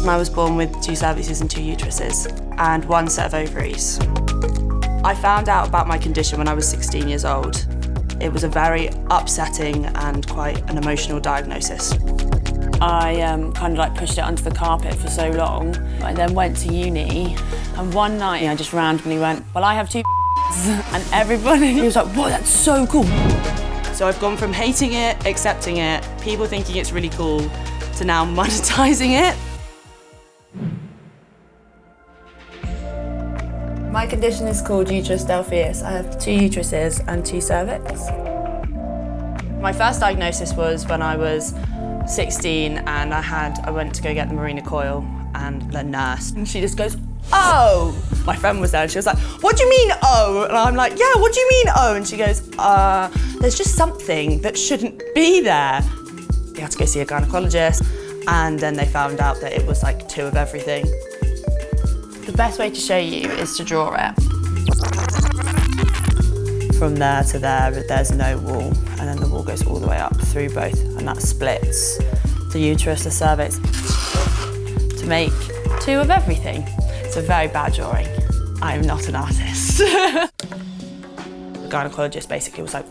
I was born with 2 cervixes and 2 uteruses and 1 set of ovaries. I found out about my condition when I was 16 years old. It was a very upsetting and quite an emotional diagnosis. I kind of like pushed it under the carpet for so long. I then went to uni, and one night I just randomly went, well, I have 2 and everybody was like, whoa, that's so cool. So I've gone from hating it, accepting it, people thinking it's really cool, to now monetizing it. My condition is called uterus delphius. I have 2 uteruses and 2 cervix. My first diagnosis was when I was 16 and I went to go get the Marina coil, and the nurse, and she just goes, oh! My friend was there and she was like, what do you mean, oh? And I'm like, yeah, what do you mean, oh? And she goes, there's just something that shouldn't be there. You had to go see a gynecologist, and then they found out that it was like 2 of everything. The best way to show you is to draw it. From there to there, there's no wall, and then the wall goes all the way up through both, and that splits the uterus, the cervix, to make 2 of everything. It's a very bad drawing. I am not an artist. The gynecologist basically was like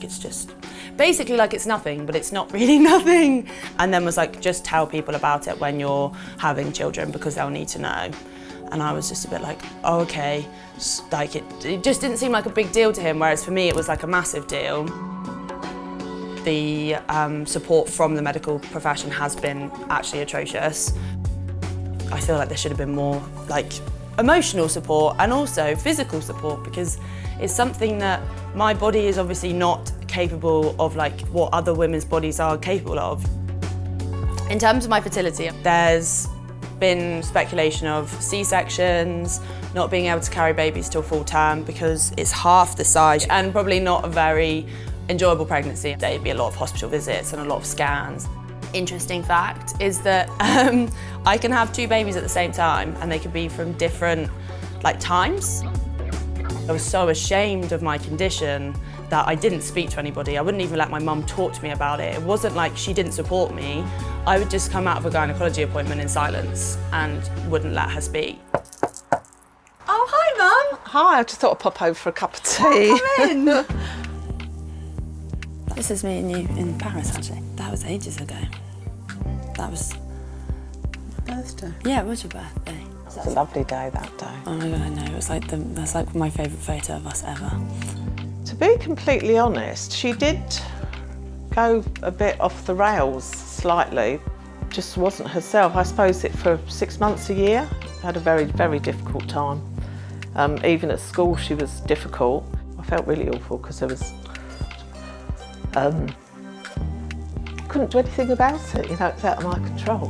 it's just, basically like it's nothing, but it's not really nothing. And then was like, just tell people about it when you're having children because they'll need to know. And I was just a bit like, oh, okay. Like it just didn't seem like a big deal to him, whereas for me it was like a massive deal. The support from the medical profession has been actually atrocious. I feel like there should have been more like emotional support and also physical support, because it's something that my body is obviously not capable of, like what other women's bodies are capable of. In terms of my fertility, there's been speculation of C-sections, not being able to carry babies till full term because it's half the size, and probably not a very enjoyable pregnancy. There'd be a lot of hospital visits and a lot of scans. Interesting fact is that I can have 2 babies at the same time, and they could be from different times. I was so ashamed of my condition that I didn't speak to anybody. I wouldn't even let my mum talk to me about it. It wasn't like she didn't support me. I would just come out of a gynecology appointment in silence and wouldn't let her speak. Oh, hi, Mum. Hi, I just thought I'd pop over for a cup of tea. Oh, come in. This is me and you in Paris, actually. That was ages ago. That was... Birthday? Yeah, it was your birthday. It was a lovely day that day. Oh my God, I know. It was like that's like my favourite photo of us ever. To be completely honest, she did go a bit off the rails slightly. Just wasn't herself. I suppose for 6 months, a year, had a very, very difficult time. Even at school, she was difficult. I felt really awful because there was... couldn't do anything about it, you know, it's out of my control.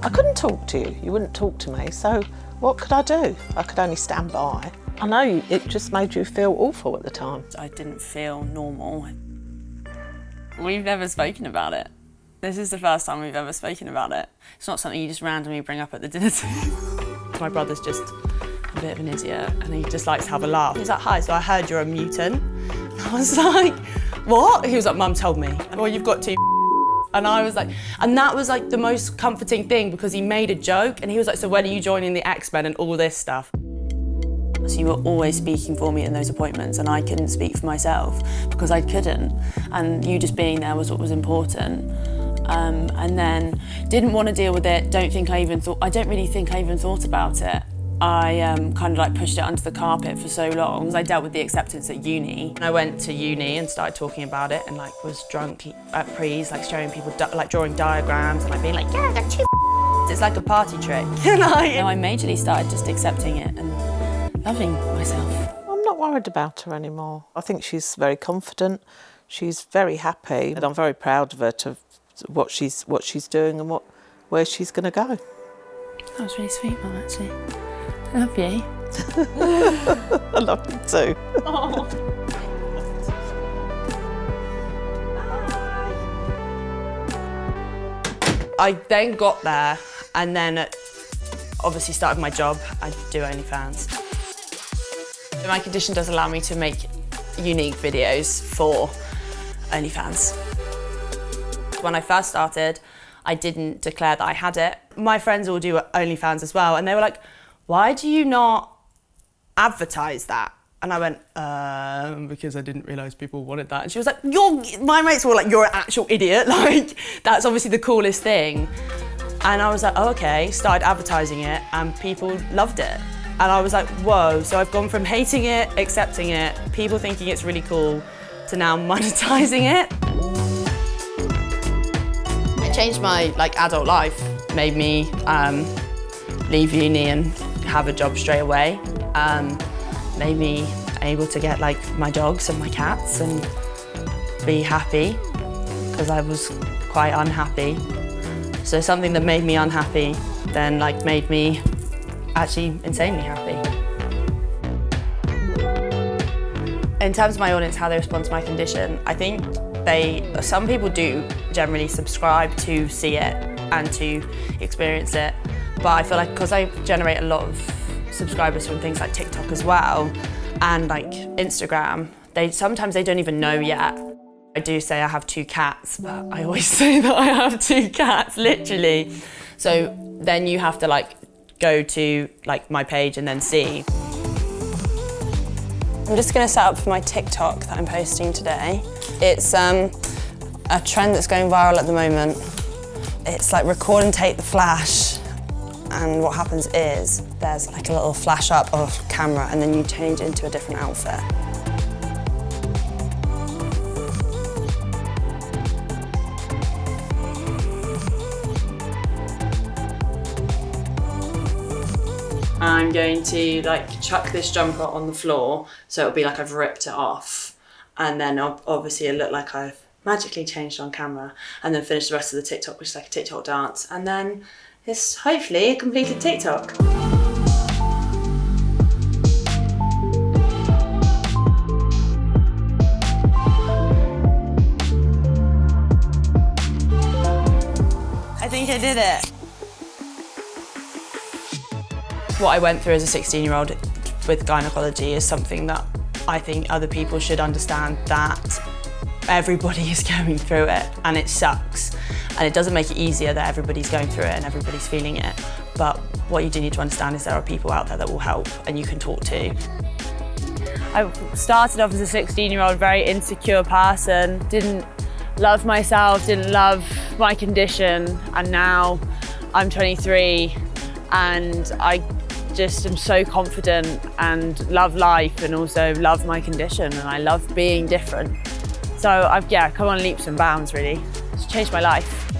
I couldn't talk to you, you wouldn't talk to me, so what could I do? I could only stand by. I know it just made you feel awful at the time. I didn't feel normal. We've never spoken about it. This is the first time we've ever spoken about it. It's not something you just randomly bring up at the dinner table. My brother's just a bit of an idiot, and he just likes to have a laugh. He's like, hi, so I heard you're a mutant. And I was like, what? He was like, Mum told me. Well, you've got 2 and I was like, and that was like the most comforting thing, because he made a joke and he was like, so when are you joining the X-Men and all this stuff? So you were always speaking for me in those appointments, and I couldn't speak for myself because I couldn't. And you just being there was what was important. And then didn't want to deal with it, I don't really think I even thought about it. I kind of pushed it under the carpet for so long. I dealt with the acceptance at uni. I went to uni and started talking about it, and was drunk at prees, showing people, drawing diagrams and being like, yeah, I got 2 It's like a party trick. I majorly started just accepting it and loving myself. I'm not worried about her anymore. I think she's very confident. She's very happy, and I'm very proud of her to what she's doing and where she's going to go. That was really sweet, Mum, actually. I love you. I love you too. Oh. I then got there, and then obviously started my job. I do OnlyFans. My condition does allow me to make unique videos for OnlyFans. When I first started, I didn't declare that I had it. My friends all do OnlyFans as well, and they were like, why do you not advertise that? And I went, because I didn't realise people wanted that. And she was like, my mates were like, you're an actual idiot. Like, that's obviously the coolest thing. And I was like, oh, okay, started advertising it and people loved it. And I was like, whoa, so I've gone from hating it, accepting it, people thinking it's really cool, to now monetizing it. It changed my adult life, made me leave uni and have a job straight away. Made me able to get my dogs and my cats and be happy, because I was quite unhappy. So something that made me unhappy then made me actually insanely happy. In terms of my audience, how they respond to my condition, I think some people do generally subscribe to see it and to experience it, but I feel like because I generate a lot of subscribers from things like TikTok as well and Instagram, sometimes they don't even know yet. I do say I have 2 cats, but I always say that I have 2 cats, literally. So then you have to go to my page and then see. I'm just going to set up for my TikTok that I'm posting today. It's a trend that's going viral at the moment. It's record and take the flash. And what happens is there's a little flash up of camera and then you change into a different outfit. I'm going to chuck this jumper on the floor so it'll be like I've ripped it off, and then obviously it'll look like I've magically changed on camera, and then finish the rest of the TikTok, which is a TikTok dance, and then it's hopefully a completed TikTok. I think I did it. What I went through as a 16-year-old with gynecology is something that I think other people should understand, that everybody is going through it and it sucks. And it doesn't make it easier that everybody's going through it and everybody's feeling it. But what you do need to understand is there are people out there that will help and you can talk to. I started off as a 16-year-old, very insecure person, didn't love myself, didn't love my condition, and now I'm 23 and I just am so confident and love life and also love my condition, and I love being different. So I've come on leaps and bounds really. It's changed my life.